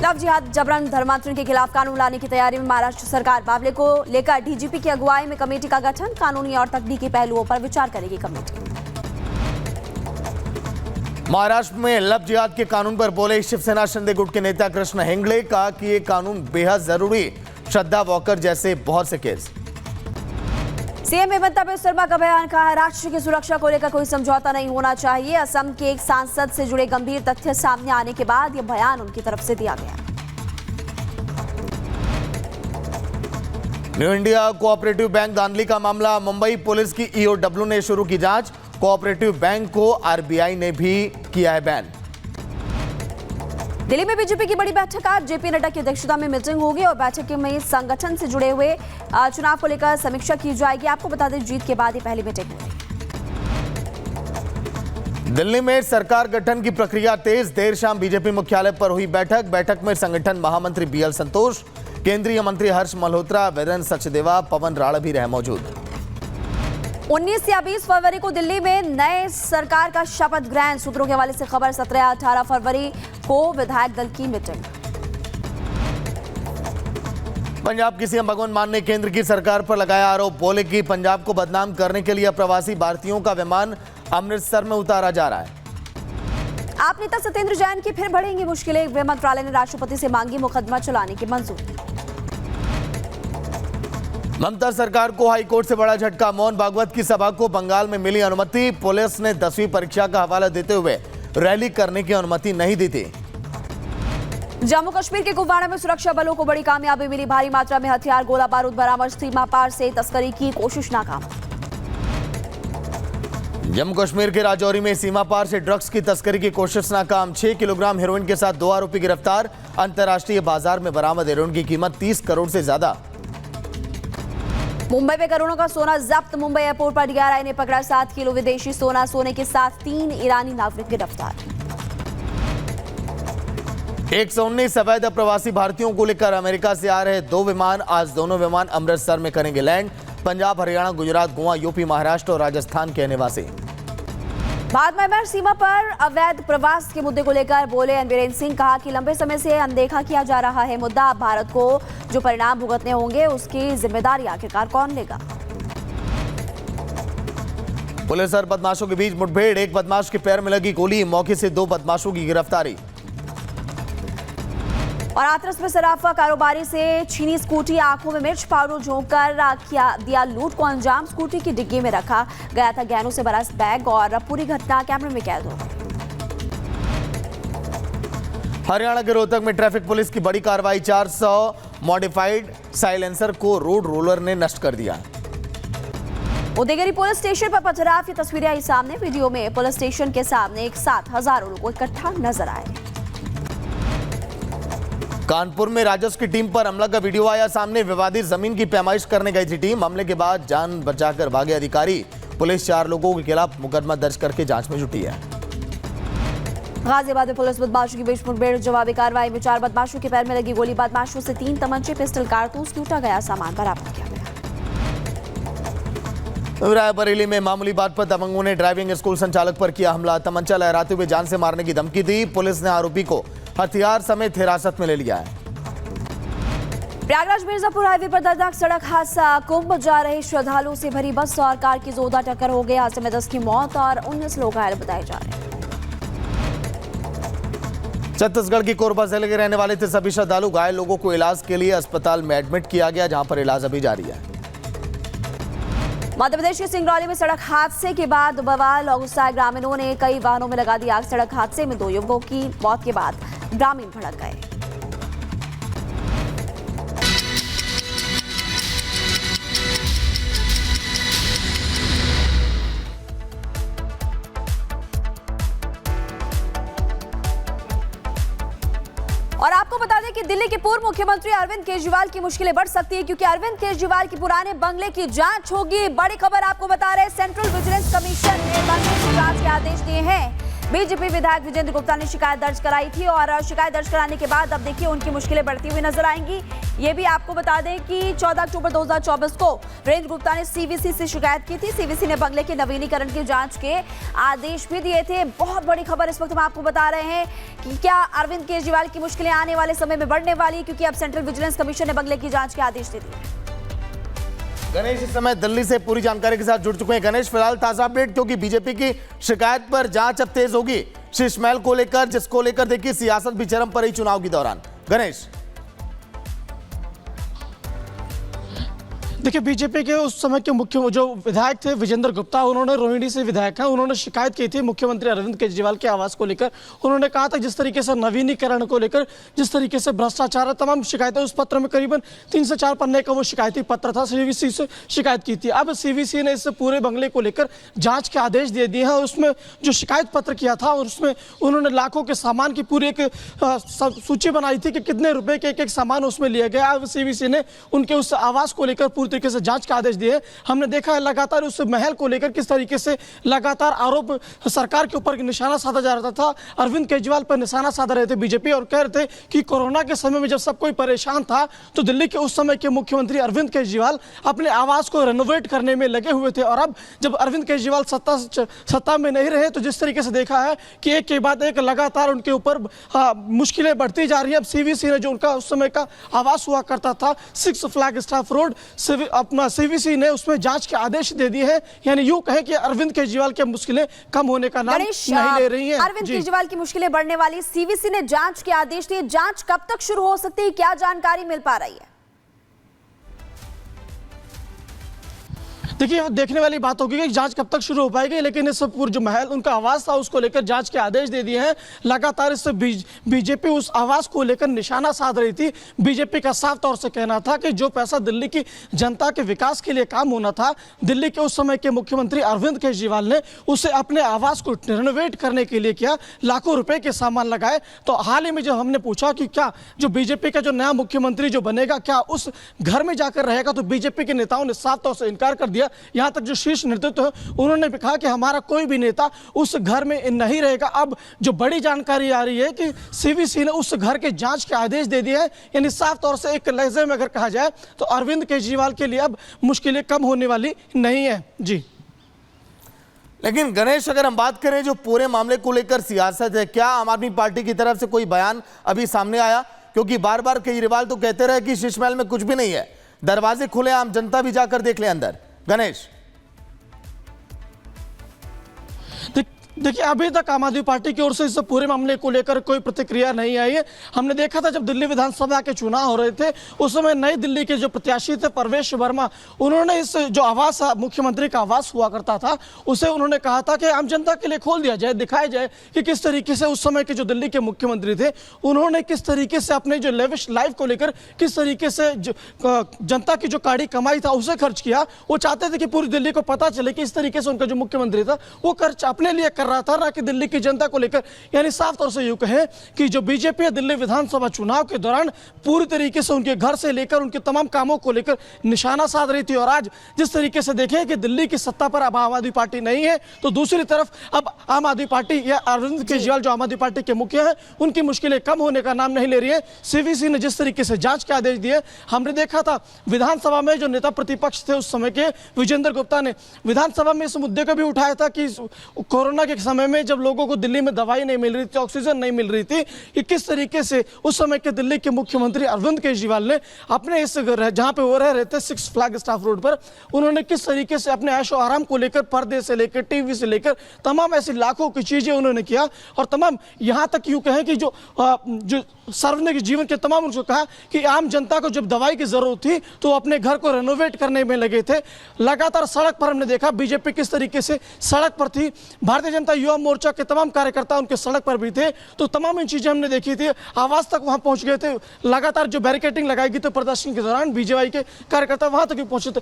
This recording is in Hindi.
लव जिहाद जबरन धर्मांतरण के खिलाफ कानून लाने की तैयारी में महाराष्ट्र सरकार। मामले को लेकर डीजीपी की अगुवाई में कमेटी का गठन। कानूनी और तकनीकी पहलुओं पर विचार करेगी कमेटी। महाराष्ट्र में लव जिहाद के कानून पर बोले शिवसेना शिंदे गुट के नेता कृष्ण हेंगड़े। कहा कि ये कानून बेहद जरूरी। श्रद्धा वॉकर जैसे बहुत से केस। सीएम हेमंत शर्मा का बयान। कहा राष्ट्र की सुरक्षा को लेकर कोई समझौता नहीं होना चाहिए। असम के एक सांसद से जुड़े गंभीर तथ्य सामने आने के बाद यह बयान उनकी तरफ से दिया गया। न्यू इंडिया कोऑपरेटिव बैंक धांधली का मामला। मुंबई पुलिस की ईओडब्ल्यू ने शुरू की जांच। कोऑपरेटिव बैंक को आरबीआई ने भी किया है बैन। दिल्ली में बीजेपी की बड़ी बैठक। आज जेपी नड्डा की अध्यक्षता में मीटिंग होगी और बैठक में संगठन से जुड़े हुए चुनाव को लेकर समीक्षा की जाएगी। आपको बता दें जीत के बाद ये पहली मीटिंग हुई। दिल्ली में सरकार गठन की प्रक्रिया तेज। देर शाम बीजेपी मुख्यालय पर हुई बैठक में संगठन महामंत्री बीएल संतोष, केंद्रीय मंत्री हर्ष मल्होत्रा, वीरेंद्र सचदेवा, पवन राणा भी रहे मौजूद। 19 या 20 फरवरी को दिल्ली में नए सरकार का शपथ ग्रहण। सूत्रों के हवाले से खबर 17-18 फरवरी को विधायक दल की मीटिंग। पंजाब की सीएम भगवंत मान ने केंद्र की सरकार पर लगाया आरोप। बोले कि पंजाब को बदनाम करने के लिए प्रवासी भारतीयों का विमान अमृतसर में उतारा जा रहा है। आप नेता सत्येंद्र जैन की फिर बढ़ेंगी मुश्किलें। गृह मंत्रालय ने राष्ट्रपति से मांगी मुकदमा चलाने की मंजूरी। ममता सरकार को हाईकोर्ट से बड़ा झटका। मोहन भागवत की सभा को बंगाल में मिली अनुमति। पुलिस ने 10वीं परीक्षा का हवाला देते हुए रैली करने की अनुमति नहीं दी थी। जम्मू कश्मीर के कुपवाड़ा में सुरक्षा बलों को बड़ी कामयाबी मिली। भारी मात्रा में हथियार गोला बारूद बरामद। सीमा पार से तस्करी की कोशिश नाकाम। जम्मू कश्मीर के राजौरी में सीमा पार से ड्रग्स की तस्करी की कोशिश नाकाम। 6 किलोग्राम हेरोइन के साथ 2 आरोपी गिरफ्तार। अंतर्राष्ट्रीय बाजार में बरामद हेरोइन की कीमत 30 करोड़ से ज्यादा। मुंबई में करोड़ों का सोना जब्त। मुंबई एयरपोर्ट पर डीआरआई ने पकड़ा 7 किलो विदेशी सोना। सोने के साथ 3 ईरानी नागरिक गिरफ्तार। 119 अवैध प्रवासी भारतीयों को लेकर अमेरिका से आ रहे 2 विमान। आज दोनों विमान अमृतसर में करेंगे लैंड। पंजाब, हरियाणा, गुजरात, गोवा, यूपी, महाराष्ट्र और राजस्थान के निवासी। भारत म्यांमार सीमा पर अवैध प्रवास के मुद्दे को लेकर बोले एन वीरेंद्र सिंह। कहा कि लंबे समय से अनदेखा किया जा रहा है मुद्दा। अब भारत को जो परिणाम भुगतने होंगे उसकी जिम्मेदारी आखिरकार कौन लेगा। पुलिस और बदमाशों के बीच मुठभेड़। एक बदमाश के पैर में लगी गोली। मौके से 2 बदमाशों की गिरफ्तारी। और हाथरस में सराफा कारोबारी से छीनी स्कूटी। आंखों में मिर्च पाउडर झोंककर दिया लूट को अंजाम। स्कूटी की डिग्गी में रखा गया था गहनों से भरा बैग और पूरी घटना कैमरे में कैद हो गई। हरियाणा के रोहतक में ट्रैफिक पुलिस की बड़ी कार्रवाई। 400 मॉडिफाइड साइलेंसर को रोड रोलर ने नष्ट कर दिया। उदयगिरी पुलिस स्टेशन पर पथराव की तस्वीरें आई सामने। वीडियो में पुलिस स्टेशन के सामने एक साथ हजारों लोग इकट्ठा नजर आए। कानपुर में राजस्व की टीम पर हमला का वीडियो आया सामने। विवादित जमीन की पैमाइश करने गई थी टीम। हमले के बाद जान बचाकर भागे अधिकारी। पुलिस 4 लोगों के खिलाफ मुकदमा दर्ज करके जांच में जुटी है। गाजियाबाद में पुलिस बदमाशों की बीच मुठभेड़। जवाबी कार्रवाई में 4 बदमाशों के पैर में लगी गोली। बदमाशों से 3 तमंचे, पिस्टल, कारतूस लूटा गया। सामान बरामद किया गया। रायबरेली में मामूली बात पर दबंगों ने ड्राइविंग स्कूल संचालक पर किया हमला। तमंचा लहराते हुए जान से मारने की धमकी दी। पुलिस ने आरोपी को हथियार समेत हिरासत में ले लिया है। प्रयागराज मिर्जापुर हाईवे पर दर्दनाक सड़क हादसा। कुंभ जा रहे श्रद्धालुओं से भरी बस और कार की जोरदार टक्कर हो गई। हादसे में 10 की मौत और 19 लोग घायल बताए जा रहे हैं। छत्तीसगढ़ की कोरबा जिले के रहने वाले थे सभी श्रद्धालु। घायल लोगों को इलाज के लिए अस्पताल में एडमिट किया गया, जहां पर इलाज अभी जारी है। मध्य प्रदेश के सिंगरौली में सड़क हादसे के बाद बवाल और गुस्साए ग्रामीणों ने कई वाहनों में लगा दी आग। सड़क हादसे में 2 युवकों की मौत के बाद ग्रामीण भड़क गए। और आपको बता दें कि दिल्ली के पूर्व मुख्यमंत्री अरविंद केजरीवाल की मुश्किलें बढ़ सकती है, क्योंकि अरविंद केजरीवाल के पुराने बंगले की जांच होगी। बड़ी खबर आपको बता रहे हैं, सेंट्रल विजिलेंस कमीशन ने बंगले की जांच के आदेश दिए हैं। बीजेपी विधायक विजेंद्र गुप्ता ने शिकायत दर्ज कराई थी और शिकायत दर्ज कराने के बाद अब देखिए उनकी मुश्किलें बढ़ती हुई नजर आएंगी। ये भी आपको बता दें कि 14 अक्टूबर 2024 को वीरेंद्र गुप्ता ने सीवीसी से शिकायत की थी। सीवीसी ने बंगले के नवीनीकरण की जांच के आदेश भी दिए थे। बहुत बड़ी खबर इस वक्त हम आपको बता रहे हैं कि क्या अरविंद केजरीवाल की मुश्किलें आने वाले समय में बढ़ने वाली, क्योंकि अब सेंट्रल विजिलेंस कमीशन ने बंगले की जांच के आदेश दे दिए। गणेश इस समय दिल्ली से पूरी जानकारी के साथ जुड़ चुके हैं। गणेश, फिलहाल ताजा अपडेट, क्योंकि बीजेपी की शिकायत पर जांच अब तेज होगी शीश महल को लेकर, जिसको लेकर देखिए सियासत भी चरम पर ही चुनाव के दौरान। गणेश, देखिए बीजेपी के उस समय के मुख्य जो विधायक थे विजेंद्र गुप्ता, उन्होंने रोहिणी से विधायक हैं, उन्होंने शिकायत की थी मुख्यमंत्री अरविंद केजरीवाल के आवास को लेकर। उन्होंने कहा था जिस तरीके से नवीनीकरण को लेकर, जिस तरीके से भ्रष्टाचार, तमाम शिकायतें, उस पत्र में करीबन 3 से 4 पन्ने का वो शिकायती पत्र था, सीवीसी से शिकायत की थी। अब सीवीसी ने इस पूरे बंगले को लेकर जांच के आदेश दे दिए हैं। उसमें जो शिकायत पत्र किया था और उसमें उन्होंने लाखों के सामान की पूरी एक सूची बनाई थी कि कितने रुपए के एक सामान उसमें लिया गया। अब सीवीसी ने उनके उस आवास को लेकर पूरी तरीके से जांच के आदेश दिए। हमने देखा है लगातार उस महल को लेकर किस तरीके से लगातार आरोप सरकार के ऊपर निशाना साधा जा रहा था। अरविंद केजरीवाल पर निशाना साधा रहे थे बीजेपी और कह रहे थे कि कोरोना के समय में जब सब कोई परेशान था तो दिल्ली के उस समय के मुख्यमंत्री अरविंद केजरीवाल अपने आवास को रेनोवेट करने में लगे हुए थे। और अब जब अरविंद केजरीवाल सत्ता में नहीं रहे तो जिस तरीके से देखा है कि एक के बाद एक लगातार उनके ऊपर मुश्किलें बढ़ती जा रही है। अब सीवीसी ने जो उनका उस समय का आवास हुआ करता था 6 फ्लैगस्टाफ रोड, अपना सीवीसी ने उसमें जांच के आदेश दे दिए हैं। यानी यूं कहें कि अरविंद केजरीवाल की मुश्किलें कम होने का नाम नहीं ले रही हैं। अरविंद केजरीवाल की मुश्किलें बढ़ने वाली, सीवीसी ने जांच के आदेश दिए। जांच कब तक शुरू हो सकती है, क्या जानकारी मिल पा रही है? देखिए देखने वाली बात होगी कि जांच कब तक शुरू हो पाएगी, लेकिन इस पूरे जो महल उनका आवास था उसको लेकर जांच के आदेश दे दिए हैं। लगातार इससे बीजेपी उस आवास को लेकर निशाना साध रही थी। बीजेपी का साफ तौर से कहना था कि जो पैसा दिल्ली की जनता के विकास के लिए काम होना था, दिल्ली के उस समय के मुख्यमंत्री अरविंद केजरीवाल ने उसे अपने आवास को रिनोवेट करने के लिए किया, लाखों रुपए के सामान लगाए। तो हाल ही में जब हमने पूछा कि क्या जो बीजेपी का जो नया मुख्यमंत्री जो बनेगा क्या उस घर में जाकर रहेगा, तो बीजेपी के नेताओं ने साफ तौर से इनकार कर दिया। यहां तक जो शीर्ष नेतृत्व है उन्होंने भी कहा कि हमारा कोई भी नेता उस घर में नहीं रहेगा। अब जो बड़ी जानकारी आ रही है कि सीवीसी ने उस घर के जांच के आदेश दे दिए हैं। यानी साफ तौर से एक लहजे में अगर कहा जाए तो अरविंद केजरीवाल के लिए अब मुश्किलें कम होने वाली नहीं है। जी, लेकिन गणेश, अगर हम बात करें जो पूरे मामले को लेकर सियासत है, क्या आम आदमी पार्टी की तरफ से कोई बयान अभी सामने आया? क्योंकि बार बार केजरीवाल तो कहते रहे कि शीश महल में कुछ भी नहीं है, दरवाजे खुले, आम जनता भी जाकर देख ले अंदर। गणेश, देखिए अभी तक आम आदमी पार्टी की ओर से इस पूरे मामले को लेकर कोई प्रतिक्रिया नहीं आई है। हमने देखा था जब दिल्ली विधानसभा के चुनाव हो रहे थे उस समय नई दिल्ली के जो प्रत्याशी थे परवेश वर्मा, उन्होंने इस जो आवास मुख्यमंत्री का आवास हुआ करता था उसे उन्होंने कहा था कि आम जनता के लिए खोल दिया जाए, दिखाया जाए कि किस तरीके से उस समय के जो दिल्ली के मुख्यमंत्री थे उन्होंने किस तरीके से अपने जो लेविश लाइफ को लेकर किस तरीके से जनता की जो काड़ी कमाई था उसे खर्च किया। वो चाहते थे कि पूरी दिल्ली को पता चले कि इस तरीके से उनका जो मुख्यमंत्री था वो खर्च अपने लिए रहा था, ना कि दिल्ली की जनता को लेकर। यानी साफ तौर से यूं कहें कि जो बीजेपी दिल्ली विधानसभा चुनाव के दौरान पूरी तरीके से उनके घर से लेकर उनके तमाम कामों को लेकर निशाना साध रही थी। और आज जिस तरीके से देखें कि दिल्ली की सत्ता पर अब आम आदमी पार्टी नहीं है, तो दूसरी तरफ अब आम आदमी पार्टी या अरविंद केजरीवाल जो आम आदमी पार्टी के मुखिया हैं उनकी मुश्किलें कम होने का नाम नहीं ले रही है। सीवीसी ने जिस तरीके से जांच के आदेश दिए, हमने देखा था विधानसभा में जो नेता प्रतिपक्ष थे उस समय के विजेंद्र गुप्ता ने विधानसभा में इस मुद्दे को भी उठाया था कि कोरोना के समय में जब लोगों को दिल्ली में दवाई नहीं मिल रही थी, ऑक्सीजन नहीं मिल रही थी, कि किस तरीके से उस समय के दिल्ली के मुख्यमंत्री अरविंद केजरीवाल ने अपने इस जहां पे वो रह रहे थे 6 फ्लैगस्टाफ रोड पर, उन्होंने किस तरीके से अपने ऐशो आराम को लेकर पर्दे से लेकर टीवी से लेकर तमाम ऐसी लाखों की चीजें उन्होंने किया। और तमाम यहां तक यूं कहें कि जो सार्वजनिक जीवन के तमाम उनको कहा कि आम जनता को जब दवाई की जरूरत थी तो अपने घर को रेनोवेट करने में लगे थे। लगातार सड़क पर हमने देखा बीजेपी किस तरीके से सड़क पर थी, भारतीय जनता युवा मोर्चा के तमाम कार्यकर्ता उनके सड़क पर भी थे। तो तमाम इन चीजें हमने देखी थी, आवास तक वहां पहुंच गए थे। लगातार जो बैरिकेडिंग लगाई गई थी प्रदर्शन के दौरान बीजेपी के कार्यकर्ता वहां तक भी पहुंचे थे।